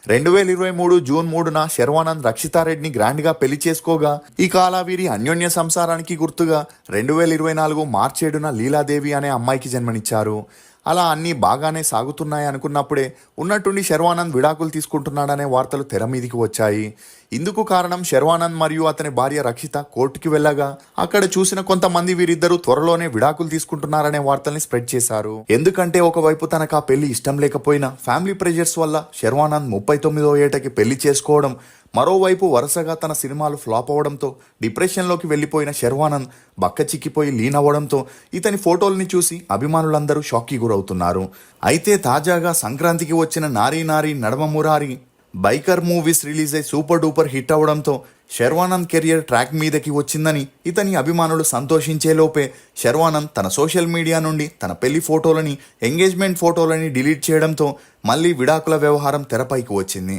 2023 June 3న Sharwanand రక్షితారెడ్డిని grand గా పెళ్లి చేసుకోగా ఈ కాల వీరి అన్యోన్య సంసారానికి గుర్తుగా 2024 మార్చి 7న లీలాదేవి అనే అమ్మాయికి జన్మనిచ్చారు. అలా అన్నీ బాగానే సాగుతున్నాయి అనుకున్నప్పుడే ఉన్నట్టుండి శర్వానంద్ విడాకులు తీసుకుంటున్నాడనే వార్తలు తెర మీదికి వచ్చాయి. ఇందుకు కారణం శర్వానంద్ మరియు అతని భార్య రక్షిత కోర్టుకి వెళ్ళగా అక్కడ చూసిన కొంతమంది వీరిద్దరూ త్వరలోనే విడాకులు తీసుకుంటున్నారనే వార్తల్ని స్ప్రెడ్ చేశారు. ఎందుకంటే ఒకవైపు తనకు ఆ పెళ్లి ఇష్టం లేకపోయినా ఫ్యామిలీ ప్రెజర్స్ వల్ల శర్వానంద్ 39వ ఏటకి పెళ్లి చేసుకోవడం, మరోవైపు వరుసగా తన సినిమాలు ఫ్లాప్ అవడంతో డిప్రెషన్లోకి వెళ్లిపోయిన శర్వానంద్ బక్క చిక్కిపోయి లీనవ్వడంతో ఇతని ఫోటోల్ని చూసి అభిమానులందరూ షాక్కి గురవుతున్నారు. అయితే తాజాగా సంక్రాంతికి వచ్చిన నారీ నారీ నడమ మురారి బైకర్ మూవీస్ రిలీజ్ అయి సూపర్ డూపర్ హిట్ అవడంతో శర్వానంద్ కెరియర్ ట్రాక్ మీదకి వచ్చిందని ఇతని అభిమానులు సంతోషించేలోపే శర్వానంద్ తన సోషల్ మీడియా నుండి తన పెళ్లి ఫోటోలని, ఎంగేజ్మెంట్ ఫోటోలని డిలీట్ చేయడంతో మళ్ళీ విడాకుల వ్యవహారం తెరపైకి వచ్చింది.